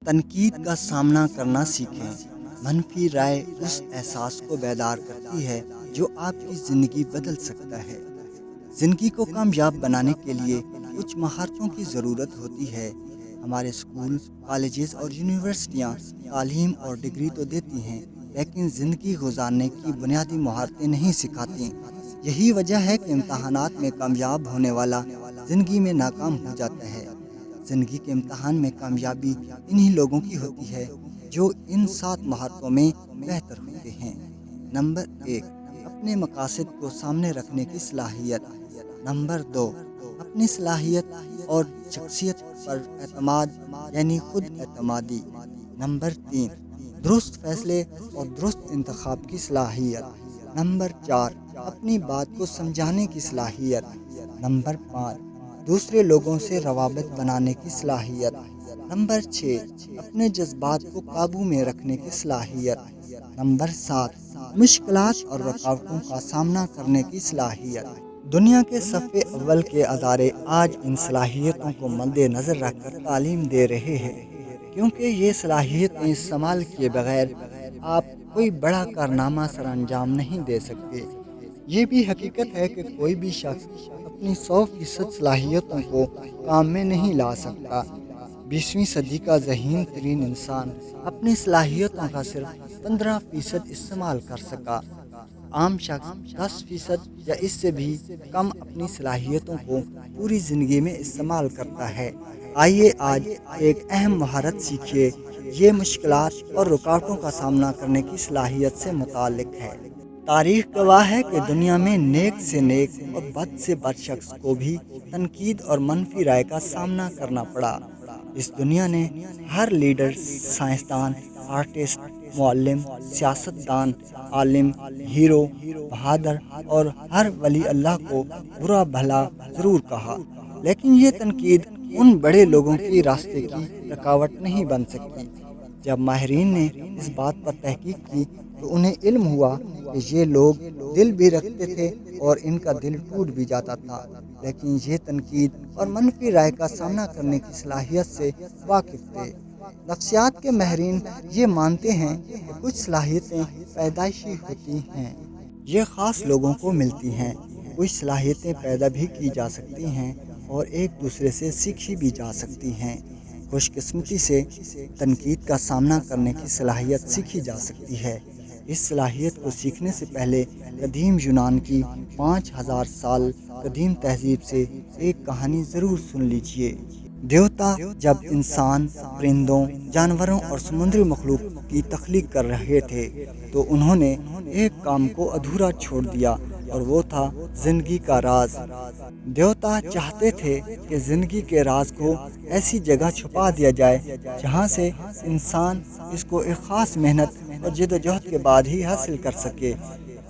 تنقید کا سامنا کرنا سیکھیں۔ منفی رائے اس احساس کو بیدار کرتی ہے جو آپ کی زندگی بدل سکتا ہے۔ زندگی کو کامیاب بنانے کے لیے کچھ مہارتوں کی ضرورت ہوتی ہے۔ ہمارے اسکول، کالجز اور یونیورسٹیاں تعلیم اور ڈگری تو دیتی ہیں، لیکن زندگی گزارنے کی بنیادی مہارتیں نہیں سکھاتی۔ یہی وجہ ہے کہ امتحانات میں کامیاب ہونے والا زندگی میں ناکام ہو جاتا ہے۔ زندگی کے امتحان میں کامیابی انہی لوگوں کی ہوتی ہے جو ان 7 مہارتوں میں بہتر ہوتے ہیں۔ نمبر 1، اپنے مقاصد کو سامنے رکھنے کی صلاحیت۔ نمبر 2، اپنی صلاحیت اور شخصیت پر اعتماد یعنی خود اعتمادی۔ نمبر 3، درست فیصلے اور درست انتخاب کی صلاحیت۔ نمبر 4، اپنی بات کو سمجھانے کی صلاحیت۔ نمبر 5، دوسرے لوگوں سے روابط بنانے کی صلاحیت۔ نمبر 6، اپنے جذبات کو قابو میں رکھنے کی صلاحیت۔ نمبر 7، مشکلات اور رکاوٹوں کا سامنا کرنے کی صلاحیت۔ دنیا کے صف اول کے ادارے آج ان صلاحیتوں کو مد نظر رکھ کر تعلیم دے رہے ہیں، کیونکہ یہ صلاحیتیں استعمال کیے بغیر آپ کوئی بڑا کارنامہ سر انجام نہیں دے سکتے۔ یہ بھی حقیقت ہے کہ کوئی بھی شخص اپنی 100% صلاحیتوں کو کام میں نہیں لا سکتا۔ 20ویں صدی کا ذہین ترین انسان اپنی صلاحیتوں کا صرف 15% استعمال کر سکا۔ عام شخص 10% یا اس سے بھی کم اپنی صلاحیتوں کو پوری زندگی میں استعمال کرتا ہے۔ آئیے آج ایک اہم مہارت سیکھیے، یہ مشکلات اور رکاوٹوں کا سامنا کرنے کی صلاحیت سے متعلق ہے۔ تاریخ گواہ ہے کہ دنیا میں نیک سے نیک اور بد سے بد شخص کو بھی تنقید اور منفی رائے کا سامنا کرنا پڑا۔ اس دنیا نے ہر لیڈر، سائنسدان، آرٹسٹ، معلم، سیاستدان، عالم، ہیرو، بہادر اور ہر ولی اللہ کو برا بھلا ضرور کہا، لیکن یہ تنقید ان بڑے لوگوں کی راستے کی رکاوٹ نہیں بن سکی۔ جب ماہرین نے اس بات پر تحقیق کی تو انہیں علم ہوا کہ یہ لوگ دل بھی رکھتے تھے اور ان کا دل ٹوٹ بھی جاتا تھا، لیکن یہ تنقید اور منفی رائے کا سامنا کرنے کی صلاحیت سے واقف تھے۔ نفسیات کے ماہرین یہ مانتے ہیں کہ کچھ صلاحیتیں پیدائشی ہوتی ہیں، یہ خاص لوگوں کو ملتی ہیں۔ کچھ صلاحیتیں پیدا بھی کی جا سکتی ہیں اور ایک دوسرے سے سیکھی بھی جا سکتی ہیں۔ خوش قسمتی سے تنقید کا سامنا کرنے کی صلاحیت سیکھی جا سکتی ہے۔ اس صلاحیت کو سیکھنے سے پہلے قدیم یونان کی 5000 سال قدیم تہذیب سے ایک کہانی ضرور سن لیجیے۔ دیوتا جب انسان، پرندوں، جانوروں اور سمندری مخلوق کی تخلیق کر رہے تھے تو انہوں نے ایک کام کو ادھورا چھوڑ دیا، اور وہ تھا زندگی کا راز۔ دیوتا چاہتے تھے کہ زندگی کے راز کو ایسی جگہ چھپا دیا جائے جہاں سے انسان اس کو ایک خاص محنت اور جدوجہد کے بعد ہی حاصل کر سکے۔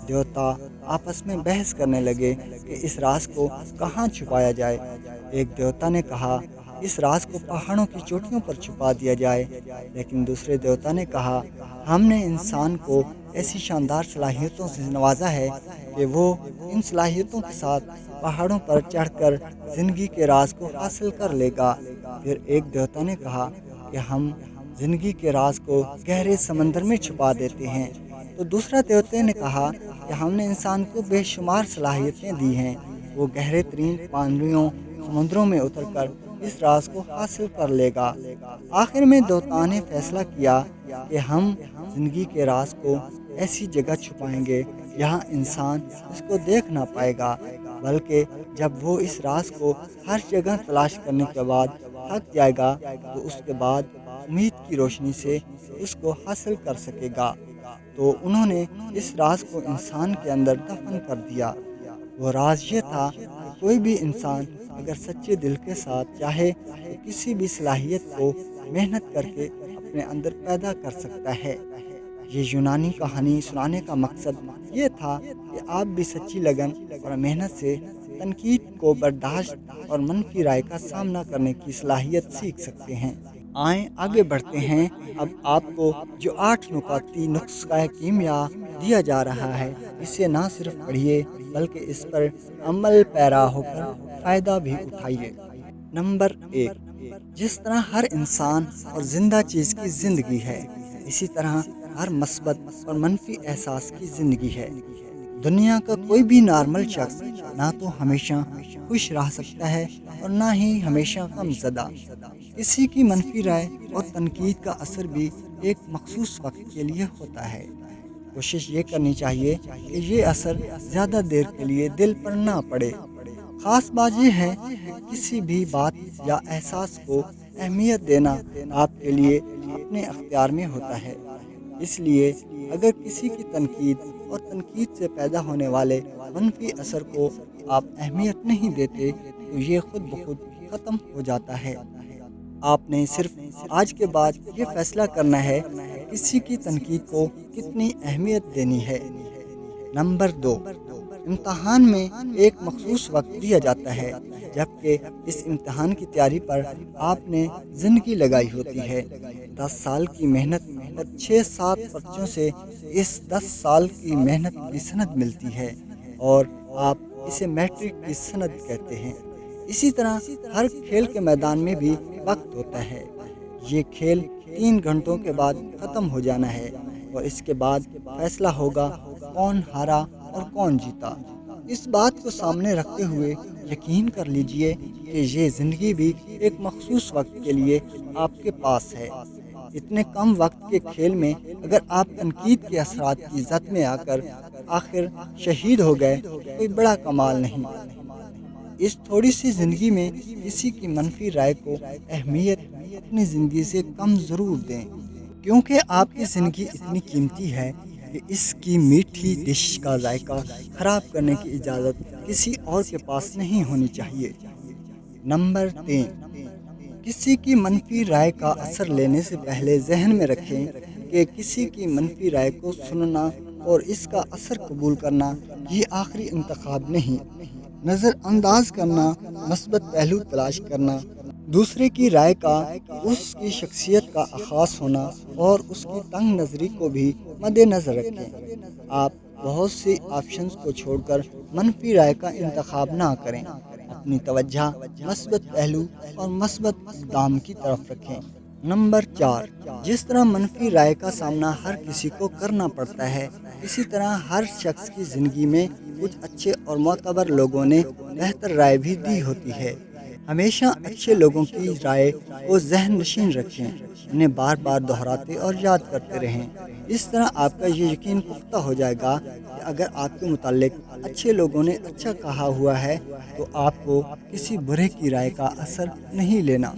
دیوتا آپس میں بحث کرنے لگے کہ اس راز کو کہاں چھپایا جائے۔ ایک دیوتا نے کہا اس راز کو پہاڑوں کی چوٹیوں پر چھپا دیا جائے، لیکن دوسرے دیوتا نے کہا ہم نے انسان کو ایسی شاندار صلاحیتوں سے نوازا ہے کہ وہ ان صلاحیتوں کے ساتھ پہاڑوں پر چڑھ کر زندگی کے راز کو حاصل کر لے گا۔ پھر ایک دیوتا نے کہا کہ ہم زندگی کے راز کو گہرے سمندر میں چھپا دیتے ہیں، تو دوسرا دیوتا نے کہا کہ ہم نے انسان کو بے شمار صلاحیتیں دی ہیں، وہ گہرے ترین پانیوں سمندروں میں اتر کر اس راز کو حاصل کر لے گا۔ آخر میں دیوتا نے فیصلہ کیا کہ ہم زندگی کے راز کو ایسی جگہ چھپائیں گے جہاں انسان اس کو دیکھ نہ پائے گا، بلکہ جب وہ اس راز کو ہر جگہ تلاش کرنے کے بعد تھک جائے گا تو اس کے بعد امید کی روشنی سے اس کو حاصل کر سکے گا۔ تو انہوں نے اس راز کو انسان کے اندر دفن کر دیا۔ وہ راز یہ تھا کہ کوئی بھی انسان اگر سچے دل کے ساتھ چاہے تو کسی بھی صلاحیت کو محنت کر کے اپنے اندر پیدا کر سکتا ہے۔ یہ یونانی کہانی سنانے کا مقصد یہ تھا کہ آپ بھی سچی لگن اور محنت سے تنقید کو برداشت اور منفی رائے کا سامنا کرنے کی صلاحیت سیکھ سکتے ہیں۔ آئیں آگے بڑھتے ہیں۔ اب آپ کو جو 8 نکاتی نسخہ کیمیا دیا جا رہا ہے، اسے نہ صرف پڑھیے بلکہ اس پر عمل پیرا ہو کر فائدہ بھی اٹھائیے۔ نمبر 1، جس طرح ہر انسان اور زندہ چیز کی زندگی ہے، اسی طرح ہر مثبت اور منفی احساس کی زندگی ہے۔ دنیا کا کوئی بھی نارمل شخص نہ تو ہمیشہ خوش رہ سکتا ہے اور نہ ہی ہمیشہ غم زدہ۔ کسی کی منفی رائے اور تنقید کا اثر بھی ایک مخصوص وقت کے لیے ہوتا ہے۔ کوشش یہ کرنی چاہیے کہ یہ اثر زیادہ دیر کے لیے دل پر نہ پڑے۔ خاص بات یہ ہے کہ کسی بھی بات یا احساس کو اہمیت دینا آپ کے لیے اپنے اختیار میں ہوتا ہے۔ اس لیے اگر کسی کی تنقید اور تنقید سے پیدا ہونے والے منفی اثر کو آپ اہمیت نہیں دیتے تو یہ خود بخود ختم ہو جاتا ہے۔ آپ نے صرف آج کے بعد یہ فیصلہ کرنا ہے کہ کسی کی تنقید کو کتنی اہمیت دینی ہے۔ نمبر 2، امتحان میں ایک مخصوص وقت دیا جاتا ہے، جبکہ اس امتحان کی تیاری پر آپ نے زندگی لگائی ہوتی ہے۔ 10 سال کی محنت اور 6-7 پرچوں سے اس 10 سال کی محنت کی سند ملتی ہے اور آپ اسے میٹرک کی سند کہتے ہیں۔ اسی طرح ہر کھیل کے میدان میں بھی وقت ہوتا ہے۔ یہ کھیل 3 گھنٹوں کے بعد ختم ہو جانا ہے اور اس کے بعد فیصلہ ہوگا کون ہارا اور کون جیتا۔ اس بات کو سامنے رکھتے ہوئے یقین کر لیجئے کہ یہ زندگی بھی ایک مخصوص وقت کے لیے آپ کے پاس ہے۔ اتنے کم وقت کے کھیل میں اگر آپ تنقید کے اثرات کی زد میں آ کر آخر شہید ہو گئے تو کوئی بڑا کمال نہیں۔ اس تھوڑی سی زندگی میں کسی کی منفی رائے کو اہمیت اپنی زندگی سے کم ضرور دیں، کیونکہ آپ کی زندگی اتنی قیمتی ہے کہ اس کی میٹھی ڈش کا ذائقہ خراب کرنے کی اجازت کسی اور کے پاس نہیں ہونی چاہیے۔ نمبر 3، کسی کی منفی رائے کا اثر لینے سے پہلے ذہن میں رکھیں کہ کسی کی منفی رائے کو سننا اور اس کا اثر قبول کرنا یہ آخری انتخاب نہیں۔ نظر انداز کرنا، مثبت پہلو تلاش کرنا، دوسرے کی رائے کا اس کی شخصیت کا خاص ہونا اور اس کی تنگ نظری کو بھی مد نظر رکھیں۔ آپ بہت سی آپشنز کو چھوڑ کر منفی رائے کا انتخاب نہ کریں۔ اپنی توجہ مثبت پہلو اور مثبت اقدام کی طرف رکھیں۔ نمبر 4، جس طرح منفی رائے کا سامنا ہر کسی کو کرنا پڑتا ہے، اسی طرح ہر شخص کی زندگی میں کچھ اچھے اور معتبر لوگوں نے بہتر رائے بھی دی ہوتی ہے۔ ہمیشہ اچھے لوگوں کی رائے کو ذہن نشین رکھیں، انہیں بار بار دہراتے اور یاد کرتے رہیں۔ اس طرح آپ کا یہ یقین پختہ ہو جائے گا کہ اگر آپ کے متعلق اچھے لوگوں نے اچھا کہا ہوا ہے تو آپ کو کسی برے کی رائے کا اثر نہیں لینا۔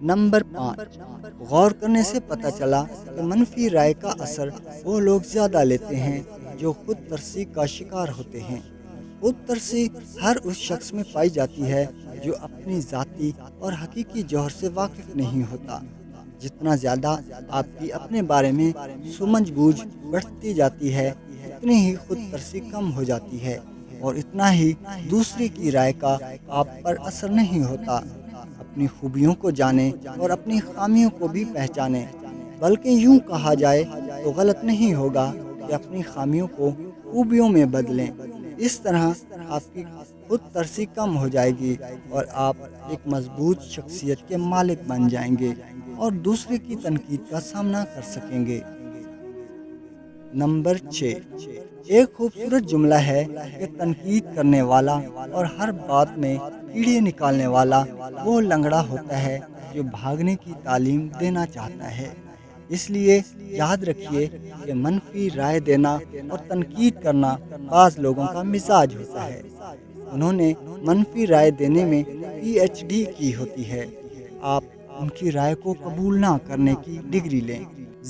نمبر 5، غور کرنے سے پتہ چلا کہ منفی رائے کا اثر وہ لوگ زیادہ لیتے ہیں جو خود ترسی کا شکار ہوتے ہیں۔ خود ترسی ہر اس شخص میں پائی جاتی ہے جو اپنی ذاتی اور حقیقی جوہر سے واقف نہیں ہوتا۔ جتنا زیادہ آپ کی اپنے بارے میں سمجھ بوجھ بڑھتی جاتی ہے، اتنی ہی خود ترسی کم ہو جاتی ہے اور اتنا ہی دوسرے کی رائے کا آپ پر اثر نہیں ہوتا۔ اپنی خوبیوں کو جانیں اور اپنی خامیوں کو بھی پہچانیں، بلکہ یوں کہا جائے تو غلط نہیں ہوگا کہ اپنی خامیوں کو خوبیوں میں بدلیں۔ اس طرح آپ کی خود ترسی کم ہو جائے گی اور آپ ایک مضبوط شخصیت کے مالک بن جائیں گے اور دوسرے کی تنقید کا سامنا کر سکیں گے۔ نمبر 6، ایک خوبصورت جملہ ہے کہ تنقید کرنے والا اور ہر بات میں کیڑے نکالنے والا وہ لنگڑا ہوتا ہے جو بھاگنے کی تعلیم دینا چاہتا ہے۔ اس لیے یاد رکھیے کہ منفی رائے دینا اور تنقید کرنا بعض لوگوں کا مزاج ہوتا ہے۔ انہوں نے منفی رائے دینے میں پی ایچ ڈی کی ہوتی ہے۔ آپ ان کی رائے کو قبول نہ کرنے کی ڈگری لیں۔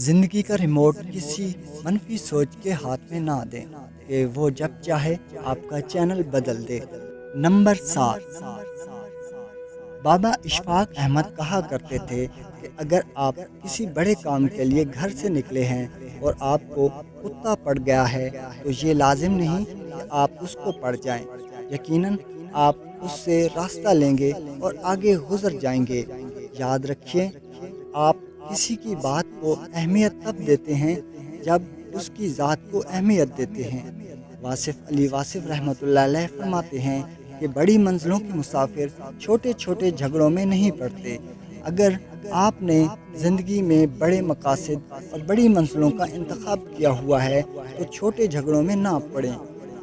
زندگی کا ریموٹ کسی منفی سوچ کے ہاتھ میں نہ دیں کہ وہ جب چاہے آپ کا چینل بدل دے۔ نمبر 7، بابا اشفاق احمد کہا کرتے تھے کہ اگر آپ کسی بڑے کام کے لیے گھر سے نکلے ہیں اور آپ کو کتا پڑ گیا ہے تو یہ لازم نہیں کہ آپ اس کو پڑ جائیں، یقیناً آپ اس سے راستہ لیں گے اور آگے گزر جائیں گے۔ یاد رکھیے، آپ کسی کی بات کو اہمیت تب دیتے ہیں جب اس کی ذات کو اہمیت دیتے ہیں۔ واصف علی واصف رحمۃ اللہ علیہ فرماتے ہیں کہ بڑی منزلوں کے مسافر چھوٹے چھوٹے جھگڑوں میں نہیں پڑتے اگر آپ نے زندگی میں بڑے مقاصد اور بڑی منزلوں کا انتخاب کیا ہوا ہے تو چھوٹے جھگڑوں میں نہ پڑیں،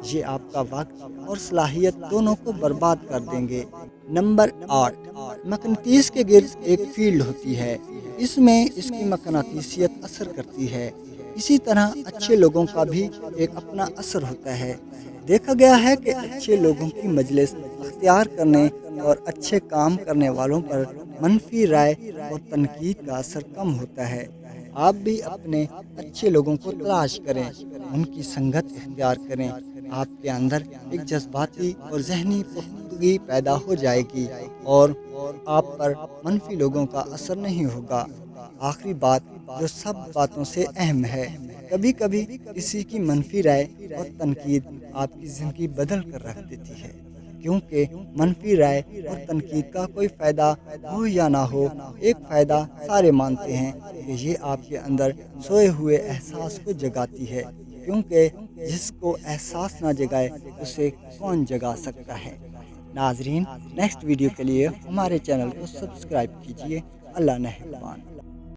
یہ آپ کا وقت اور صلاحیت دونوں کو برباد کر دیں گے۔ نمبر 8، مقناطیس کے گرد ایک فیلڈ ہوتی ہے، اس میں اس کی مقناطیسیت اثر کرتی ہے۔ اسی طرح اچھے لوگوں کا بھی ایک اپنا اثر ہوتا ہے۔ دیکھا گیا ہے کہ اچھے لوگوں کی مجلس اختیار کرنے اور اچھے کام کرنے والوں پر منفی رائے اور تنقید کا اثر کم ہوتا ہے۔ آپ بھی اپنے اچھے لوگوں کو تلاش کریں، ان کی سنگت اختیار کریں، آپ کے اندر ایک جذباتی اور ذہنی پختگی پیدا ہو جائے گی اور آپ پر منفی لوگوں کا اثر نہیں ہوگا۔ آخری بات جو سب باتوں سے اہم ہے، کبھی کبھی کسی کی منفی رائے اور تنقید آپ کی زندگی بدل کر رکھ دیتی ہے، کیونکہ منفی رائے اور تنقید کا کوئی فائدہ ہو یا نہ ہو، ایک فائدہ سارے مانتے ہیں کہ یہ آپ کے اندر سوئے ہوئے احساس کو جگاتی ہے، کیونکہ جس کو احساس نہ جگائے اسے کون جگا سکتا ہے۔ ناظرین، نیکسٹ ویڈیو کے لیے ہمارے چینل کو سبسکرائب کیجیے۔ اللہ نگہبان۔